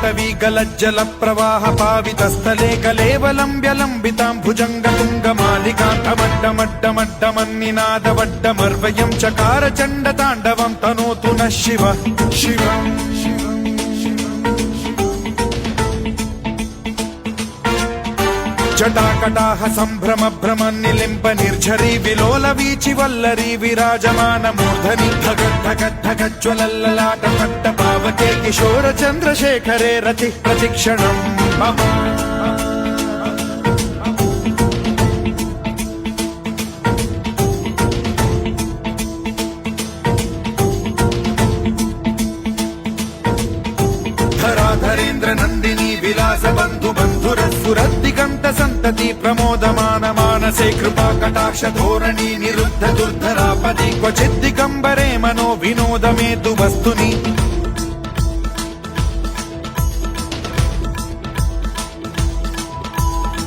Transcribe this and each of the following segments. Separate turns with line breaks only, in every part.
ललाटवी गलज्जल प्रवाह पावितस्थले कलेवलम्ब्यलम्बितां भुजङ्गतुङ्गमालिकान्तमड्डमड्डमड्डमन्निनादवड्डमर्वयं चकार चण्डताण्डवं तनोतु नः शिवः शिवम् जटाकटाह सम्भ्रम भ्रम निलिम्ब निर्झरी विलोल वीचि वल्लरी विराजमान मूर्धनि धगद्धगद्धगज्ज्वलल्ललाट पट्ट पावके किशोर चन्द्रशेखरे रति प्रतिक्षणम् मम धराधरेन्द्र नन्दिनी विलास बन्धु बन्धुरस्फुरद्दिगन्त सन्तति प्रमोदमान मानसे कृपा कटाक्ष धोरणी निरुद्ध दुर्धरापदि क्वचिद्दिगम्बरे मनो विनोदमेतु वस्तुनि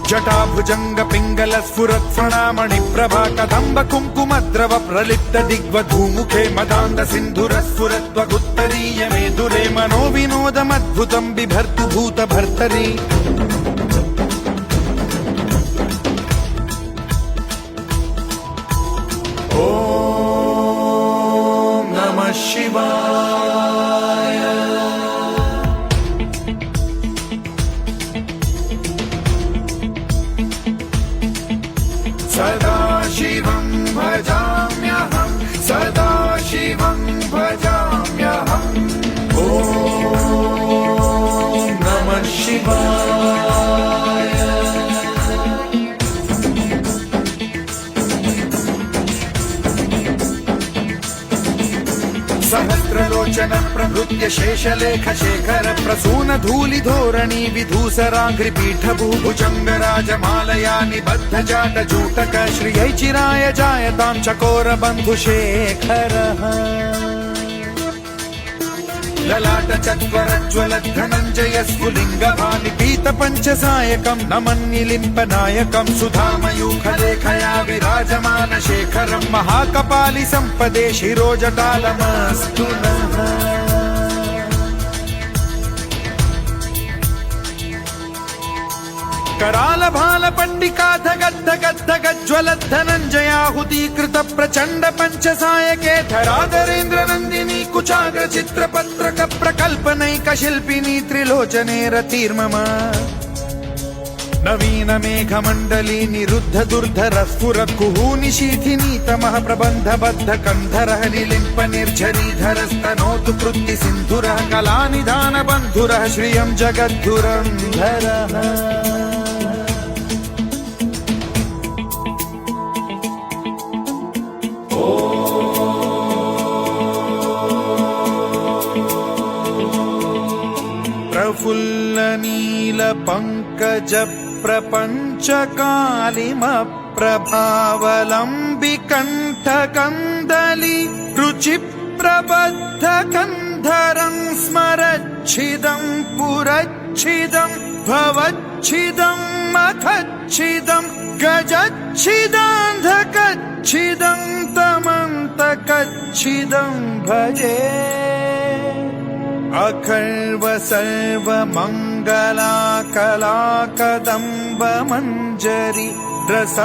जटाभुजंग पिंगल स्फुरत् प्रणामणि प्रभा कदम्ब कुङ्कुमद्रव प्रलिप्त दिग्वधूमुखे मदान्द सिन्धुर स्फुरत्वगुत्तरीय मेदुरे मनो विनोदमद्भुतं बिभर्तु भूत भर्तरि ॐ नमः शिवाय सदा शिवं भजाम्यहं सदा शिवं भजाम्यहम् ॐ नमः शिवाय सहस्रलोचन प्रभृत्य शेषलेख शेखर प्रसून धूलि धोरणी विधूसराघ्रि पीठ भूभुजंग राजमालया निबद्ध जाट जूटक श्रियै चिराय जायतां चकोर बन्धु शेखरः ललाट चत्वरज्वल धनञ्जय स्फुलिङ्ग भानि पीत पञ्चसायकं नमन्निलिम्प नायकं सुधामयूखलेखया विराजमान शेखरं महाकपालि सम्पदे शिरोजटालमस्तु नः कराल भाल पंडिका धगद्धगद्धगज्ज्वलद्धनञ्जयाहुतीकृत प्रचण्ड पञ्चसायके धराधरेन्द्र नन्दिनी कुचाग्र चित्रपत्रक प्रकल्पनैक शिल्पिनी त्रिलोचने रतिर्मम नवीन मेघमण्डली निरुद्ध दुर्धर स्फुरत् कुहूनिशीथिनी तमः प्रबन्ध बद्ध कन्धरः निलिम्प निर्झरीधरस्तनोतु कृत्ति सिन्धुरः कलानिधान बन्धुरः श्रियं जगद्धुरन्धरः प्रफुल्ल नील पंकज प्रपंच कालिम प्रभावलंबि कंठ कंदली रुचि प्रबद्ध कंधरं स्मरच्छिदं पुरच्छिदं भवच्छिदं मखच्छिदं गजच्छिदान्धकच्छिदं तमन्तकच्छिदं भजे अखर्व सर्व मंगला कला कदम्ब मंजरी रस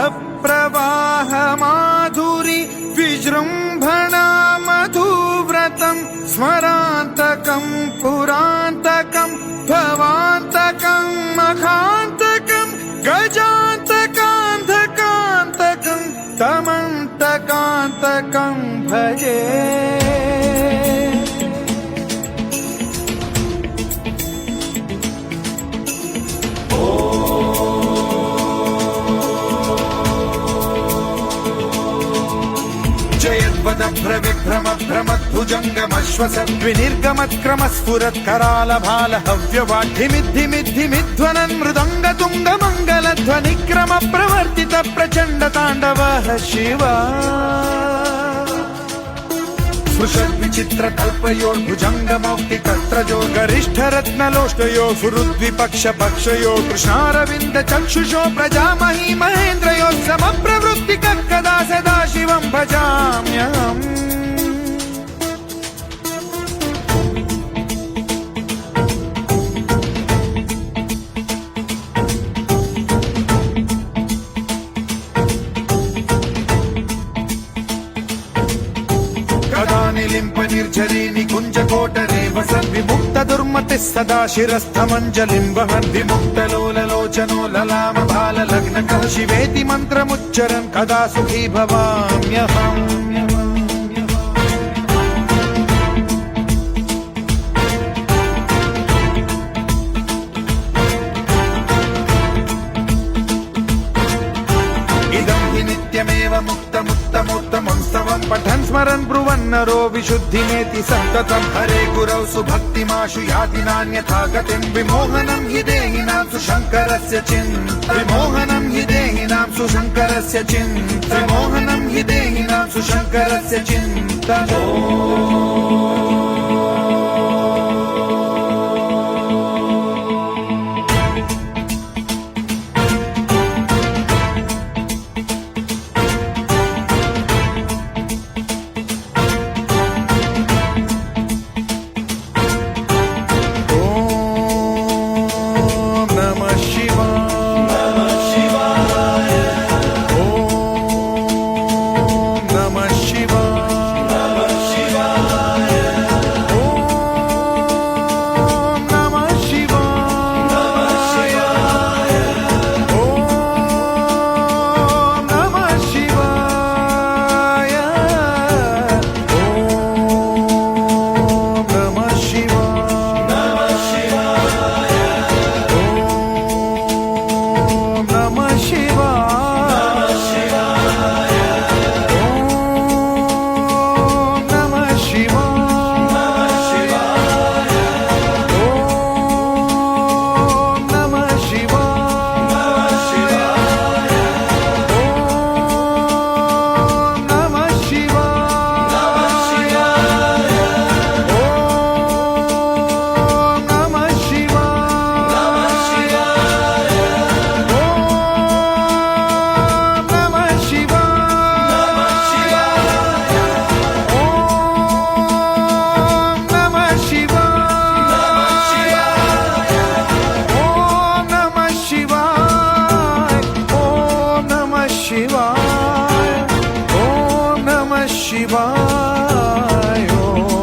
प्रवाह माधुरी विजृंभणा मधुव्रतं स्मरान्तकं पुरान्तकं भवान्तकं मखान्तकं गजान्तकान्धकान्तकं तमन्तकान्तकं भजे विभ्रम भ्रमद्भुजङ्गमश्वसद्विनिर्गमत्क्रम स्फुरत् कराल भाल हव्यवाढ्यमिद्धिमिद्धिमिध्वनन् मृदङ्ग तुङ्ग मङ्गलध्वनिक्रम प्रवर्तित प्रचण्ड ताण्डवः शिवा स्पृशद्विचित्र कल्पयोर्भुजङ्गमौक्ति कत्रजो गरिष्ठ रत्नलोष्टयो फुरुद्विपक्ष पक्षयो कृष्णारविन्द चक्षुषो प्रजामही महेन्द्रयो समप्रवृत्ति कदा सदा शिवं भजाम्यहम् सद्विमुक्त दुर्मतिः सदा शिरस्थमञ्जलिं वहन् विमुक्तलोललोचनो ललाम बाललग्नकः शिवेति मन्त्रमुच्चरन् कदा सुखी भवाम्यहम् नित्यमेव मुक्तमुत्तमोत्तमं स्तवं पठन् स्मरन् ब्रुवन्नरो विशुद्धिमेति सन्ततं हरे गुरौ सुभक्तिमाशु याति नान्यथा गतिं विमोहनं हि देहिनां सुशङ्करस्य विमोहनं हि देहिनां सुशङ्करस्य विमोहनं हि देहिनां सुशङ्करस्य चिन्तनो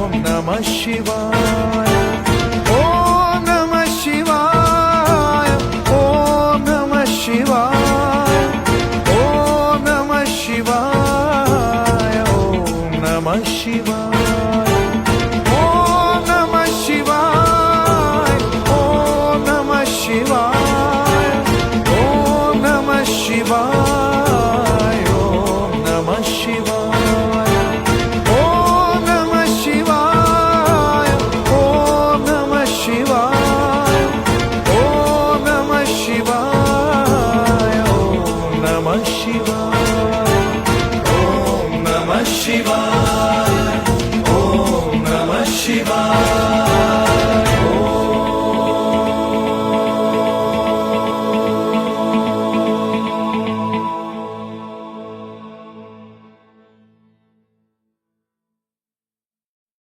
Om Namah Shivaya.